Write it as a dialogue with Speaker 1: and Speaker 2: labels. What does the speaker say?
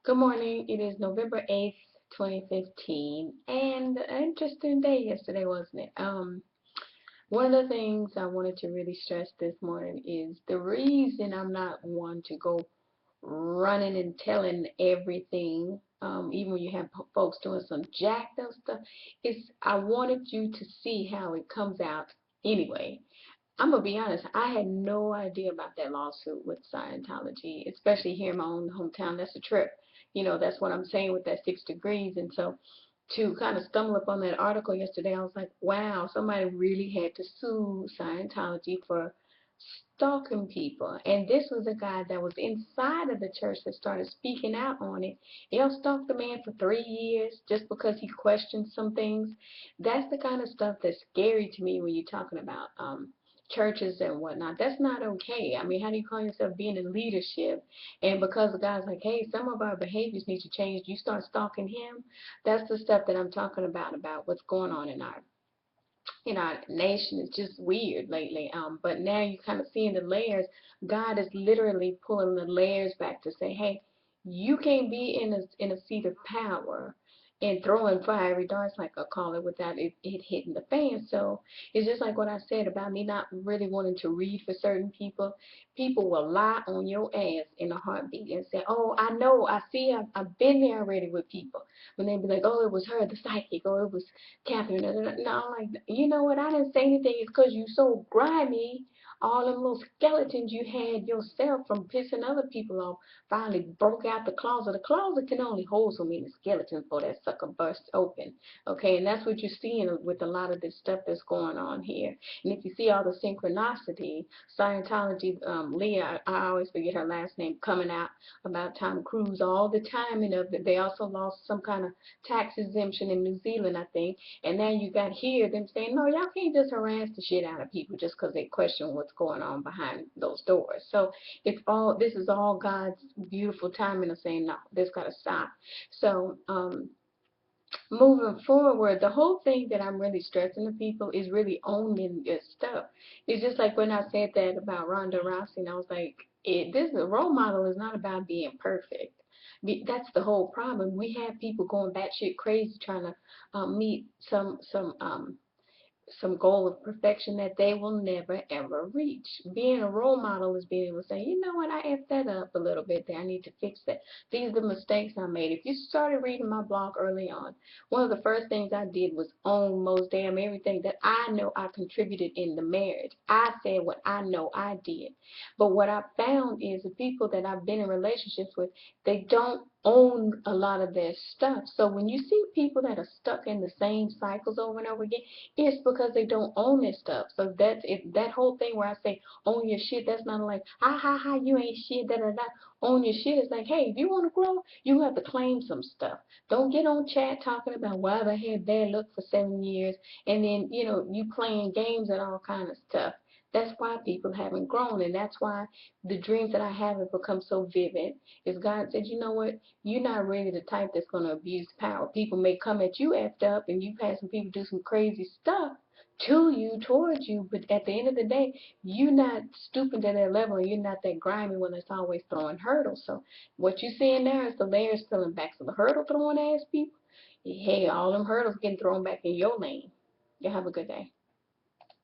Speaker 1: Good morning. It is November 8th, 2015, and an interesting day yesterday, wasn't it? One of the things I wanted to really stress this morning is the reason I'm not one to go running and telling everything, even when you have folks doing some jacked up stuff, is I wanted you to see how it comes out anyway. I'm gonna be honest, I had no idea about that lawsuit with Scientology, especially here in my own hometown. That's a trip. That's what I'm saying with that 6 degrees. And so to kind of stumble upon that article yesterday, I was like, wow, somebody really had to sue Scientology for stalking people. And this was a guy that was inside of the church that started speaking out on it. They'll stalk the man for 3 years just because he questioned some things. That's the kind of stuff that's scary to me when you're talking about churches and whatnot. That's not okay. I mean, how do you call yourself being in leadership? And because the guy's like, hey, some of our behaviors need to change, you start stalking him. That's the stuff that I'm talking about what's going on in our nation. Is just weird lately. But now you're kind of seeing the layers. God is literally pulling the layers back to say, hey, you can't be in a seat of power and throwing fiery darts, like I call it, without it hitting the fan. So it's just like what I said about me not really wanting to read for certain people. People will lie on your ass in a heartbeat and say, oh, I know, I see, I've been there already with people. When they be like, oh, it was her, the psychic, or it was Catherine. No, I'm like, you know what? I didn't say anything. It's because you so grimy. All them little skeletons you had yourself from pissing other people off finally broke out the closet. The closet can only hold so many skeletons before that sucker bursts open. Okay, and that's what you're seeing with a lot of this stuff that's going on here. And if you see all the synchronicity, Scientology, Leah, I always forget her last name, coming out about Tom Cruise all the time, and they also lost some kind of tax exemption in New Zealand, I think. And now you got here them saying, no, y'all can't just harass the shit out of people just because they question what's going on behind those doors. So this is all God's beautiful timing of saying, no, this got to stop. So, moving forward, the whole thing that I'm really stressing to people is really owning your stuff. It's just like when I said that about Ronda Rousey, and I was like, this the role model is not about being perfect. That's the whole problem. We have people going batshit crazy trying to meet some goal of perfection that they will never ever reach. Being a role model is being able to say, you know what, I effed that up a little bit there. I need to fix that. These are the mistakes I made. If you started reading my blog early on, one of the first things I did was own most damn everything that I know I contributed in the marriage. I said what I know I did. But what I found is the people that I've been in relationships with, they don't own a lot of their stuff. So when you see people that are stuck in the same cycles over and over again, it's because they don't own their stuff. So that's it. That whole thing where I say own your shit, that's not like ha ha ha, you ain't shit, da da da. Own your shit is like, hey, if you want to grow, you have to claim some stuff. Don't get on chat talking about why I had bad luck for 7 years, and then you playing games and all kind of stuff. That's why people haven't grown, and that's why the dreams that I have have become so vivid. Is God said, you know what? You're not really the type that's going to abuse power. People may come at you effed up, and you've had some people do some crazy stuff to you, towards you, but at the end of the day, you're not stooping to that level, and you're not that grimy one that's always throwing hurdles. So what you're seeing now is the layers peeling back. So the hurdle throwing ass people, hey, all them hurdles getting thrown back in your lane. You have a good day.